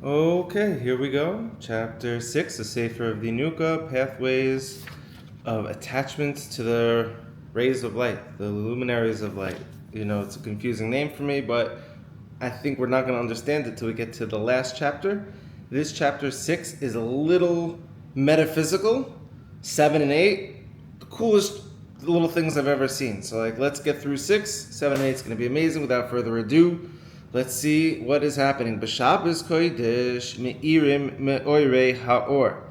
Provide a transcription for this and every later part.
Okay, here we go. Chapter 6, the Sefer of the Yanuka, Pathways of Attachments to the Rays of Light, the Luminaries of Light. You know, it's a confusing name for me, but I think we're not going to understand it till we get to the last chapter. This chapter 6 is a little metaphysical. 7 and 8, the coolest little things I've ever seen. So, let's get through 6. 7 and 8 is going to be amazing. Without further ado, let's see what is happening. B'Shabbos kodesh me'irim me'orei ha'or.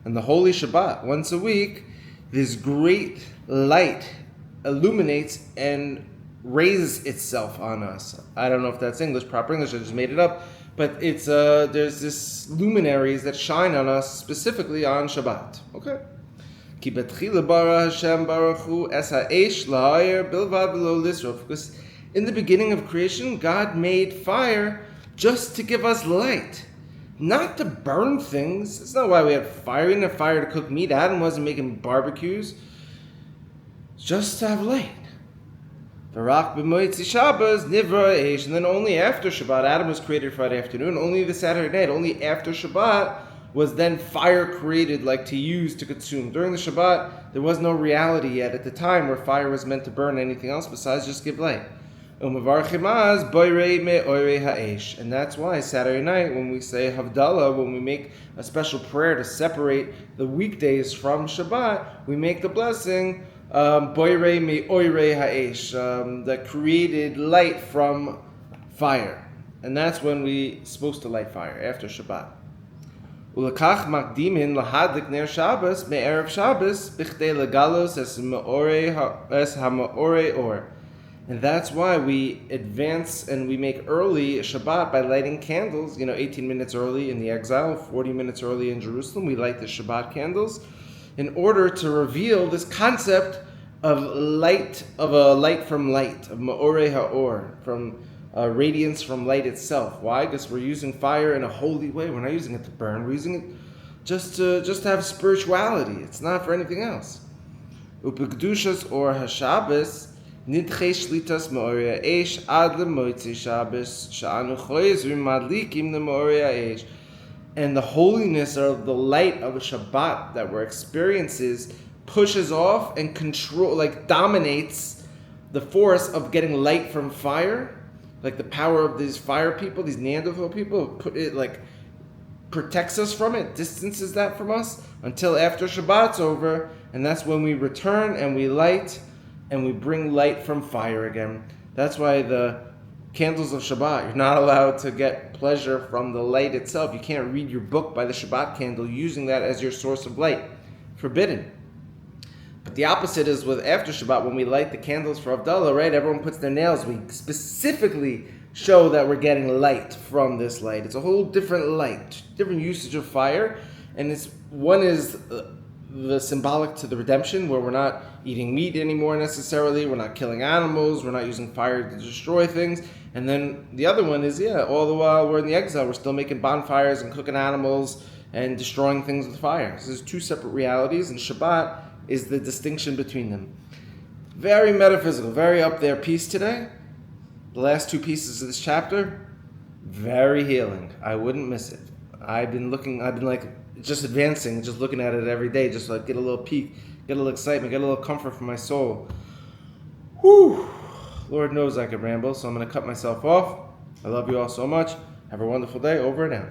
And the holy Shabbat, once a week, this great light illuminates and raises itself on us. I don't know if that's proper English, I just made it up. But it's there's this luminaries that shine on us specifically on Shabbat. Okay? Ki betchila bara Hashem Baruch es ha'esh la'ayir bilvad v'lo lisrof. Because in the beginning of creation, God made fire just to give us light, not to burn things. That's not why we had fire. We didn't have fire to cook meat. Adam wasn't making barbecues. Just to have light. Baruch b'moitzi Shabbos divrei. And then only after Shabbat, Adam was created Friday afternoon. Only the Saturday night, only after Shabbat, was then fire created, to use to consume. During the Shabbat, there was no reality yet at the time where fire was meant to burn anything else besides just give light. And that's why Saturday night, when we say Havdalah, when we make a special prayer to separate the weekdays from Shabbat, we make the blessing Boirei me oirei ha'esh, that created light from fire. And that's when we're supposed to light fire, after Shabbat. Ulakach makdimin lahadik ner Shabbos me'erev Shabbos bichdei legalos es ha'ma'orei or. And that's why we advance and we make early Shabbat by lighting candles, 18 minutes early in the exile, 40 minutes early in Jerusalem. We light the Shabbat candles in order to reveal this concept of light, of a light from light, of ma'orei ha'or, from radiance from light itself. Why? Because we're using fire in a holy way. We're not using it to burn. We're using it just to have spirituality. It's not for anything else. Upekdushas or haShabbos nidchei shlitas ma'orei ha'esh ad lemoitzi Shabbos sha'anu choyezrim madlikim le'ma'orei ha'esh. And the holiness of the light of a Shabbat that we're experiencing pushes off and dominates the force of getting light from fire, the power of these fire people, these Neanderthal people. Protects us from it, distances that from us until after Shabbat's over, and that's when we return and we light and we bring light from fire again. That's why the candles of Shabbat, you're not allowed to get pleasure from the light itself. You can't read your book by the Shabbat candle using that as your source of light. Forbidden. But the opposite is with after Shabbat, when we light the candles for Havdalah, right? Everyone puts their nails. We specifically show that we're getting light from this light. It's a whole different light, different usage of fire. And one is the symbolic to the redemption, where we're not eating meat anymore necessarily, we're not killing animals, we're not using fire to destroy things. And then the other one is, all the while we're in the exile, we're still making bonfires and cooking animals and destroying things with fire. So there's two separate realities, and Shabbat is the distinction between them. Very metaphysical, very up there piece today. The last two pieces of this chapter, very healing. I wouldn't miss it. I've been just advancing, just looking at it every day, just get a little peek, get a little excitement, get a little comfort for my soul. Whew. Lord knows I could ramble, so I'm going to cut myself off. I love you all so much. Have a wonderful day. Over and out.